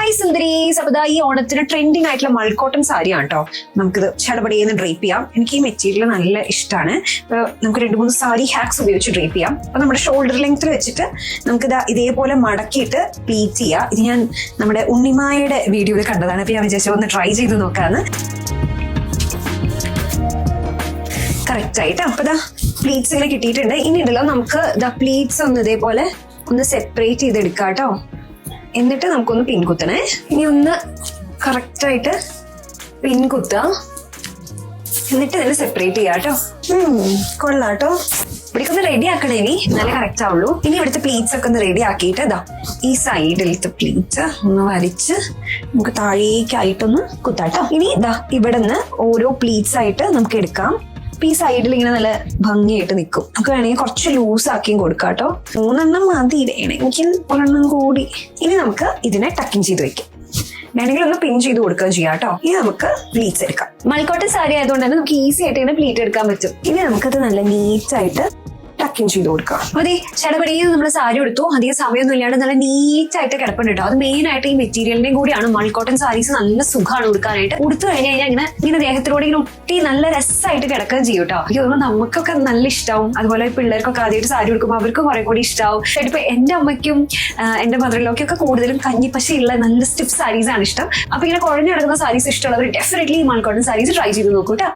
Hi സുന്ദരീസ്. അപ്പൊ ഈ ഓണത്തിന് ട്രെൻഡിങ് ആയിട്ടുള്ള മൾക്കോട്ടൺ സാരിയാണ് കേട്ടോ. നമുക്കിത് ചടപടിയെന്ന് ഡ്രേപ്പ് ചെയ്യാം. എനിക്ക് ഈ മെറ്റീരിയൽ നല്ല ഇഷ്ടമാണ്. നമുക്ക് 2-3 സാരി ഹാക്സ് ഉപയോഗിച്ച് ഡ്രേപ്പ് ചെയ്യാം. അപ്പൊ നമ്മുടെ ഷോൾഡർ ലെങ്ത്തിൽ വെച്ചിട്ട് നമുക്കിത് ഇതേപോലെ മടക്കിയിട്ട് പ്ലീറ്റ് ചെയ്യാം. ഇത് ഞാൻ നമ്മുടെ ഉണ്ണിമായുടെ വീഡിയോയിൽ കണ്ടതാണ്. അപ്പൊ ഞാൻ വിചാരിച്ചു ഒന്ന് ട്രൈ ചെയ്ത് നോക്കാന്ന്. കറക്റ്റ് ആയിട്ട് അപ്പൊ പ്ലീറ്റ്സ് ഇങ്ങനെ കിട്ടിയിട്ടുണ്ട്. ഇനി ഉണ്ടല്ലോ നമുക്ക് പ്ലീറ്റ്സ് ഒന്ന് ഇതേപോലെ ഒന്ന് സെപ്പറേറ്റ് ചെയ്തെടുക്കാം കേട്ടോ. എന്നിട്ട് നമുക്കൊന്ന് പിൻ കുത്തണേ. ഇനി ഒന്ന് കറക്റ്റായിട്ട് പിൻ കുത്തുക. എന്നിട്ട് ഇതിനെ സെപ്പറേറ്റ് ചെയ്യാം കേട്ടോ. കൊള്ളാട്ടോ. ഇവിടേക്കൊന്ന് റെഡി ആക്കണേ. ഇനി നല്ല കറക്റ്റ് ആവുള്ളൂ. ഇനി ഇവിടുത്തെ പ്ലീറ്റ്സ് ഒക്കെ ഒന്ന് റെഡി ആക്കിയിട്ട് ഈ സൈഡിലത്തെ പ്ലീറ്റ്സ് ഒന്ന് വരച്ച് നമുക്ക് താഴേക്കായിട്ടൊന്ന് കുത്താട്ടോ. ഇനി ഇവിടെ നിന്ന് ഓരോ പ്ലീറ്റ്സ് ആയിട്ട് നമുക്ക് എടുക്കാം. ഈ സൈഡിൽ ഇങ്ങനെ നല്ല ഭംഗിയായിട്ട് നിൽക്കും. നമുക്ക് വേണമെങ്കിൽ കുറച്ച് ലൂസ് ആക്കിയും കൊടുക്കാം കേട്ടോ. 3 മതി. വേണമെങ്കിൽ 1 കൂടി. ഇനി നമുക്ക് ഇതിനെ ടക്കിങ് ചെയ്ത് വെക്കാം. വേണമെങ്കിൽ ഒന്ന് പിൻ ചെയ്ത് കൊടുക്കുകയും ചെയ്യാം കേട്ടോ. ഇനി നമുക്ക് പ്ലീറ്റ്സ് എടുക്കാം. മൾക്കോട്ടൺ സാരി ആയതുകൊണ്ട് തന്നെ നമുക്ക് ഈസി ആയിട്ട് ഇങ്ങനെ പ്ലീറ്റ് എടുക്കാൻ പറ്റും. ഇനി നമുക്കത് നല്ല നീറ്റായിട്ട് ടക്കിങ് ചെയ്ത് കൊടുക്കാം. അതെ, ചടപടിയിൽ നമ്മൾ സാരി എടുത്തു. അധികം സമയമൊന്നും ഇല്ലാണ്ട് നല്ല നീറ്റായിട്ട് കിടപ്പുണ്ട് കേട്ടോ. അത് മെയിൻ ആയിട്ട് ഈ മെറ്റീരിയലിന്റെയും കൂടിയാണ്. മൾക്കോട്ടൺ സാരീസ് നല്ല സുഖമാണ് ഉടുക്കാനായിട്ട്. ഉടുത്തു കഴിഞ്ഞ് കഴിഞ്ഞാൽ ഇങ്ങനെ ദേഹത്തിലൂടെ ഇങ്ങനെ ഒട്ടി നല്ല രസമായിട്ട് കിടക്കുകയും ചെയ്യും കേട്ടോ. എനിക്ക് തോന്നുന്നു നമുക്കൊക്കെ നല്ല ഇഷ്ടമാവും. അതുപോലെ പിള്ളേർക്കൊക്കെ ആദ്യമായിട്ട് സാരി ഉടുക്കുമ്പോൾ അവർക്ക് കുറെ കൂടി ഇഷ്ടമാവും. ഇപ്പൊ എന്റെ അമ്മയ്ക്കും എന്റെ മദറിലൊക്കെ കൂടുതലും കഞ്ഞിപ്പശയുള്ള നല്ല സ്റ്റിഫ് സാരീസ് ആണ് ഇഷ്ടം. അപ്പൊ ഇങ്ങനെ കുഴഞ്ഞു കിടക്കുന്ന സാരീസ് ഇഷ്ടമുള്ളവർ ഡെഫിനറ്റ്ലി മൾക്കോട്ടൺ സാരീസ് ട്രൈ ചെയ്ത് നോക്കൂ കേട്ടോ.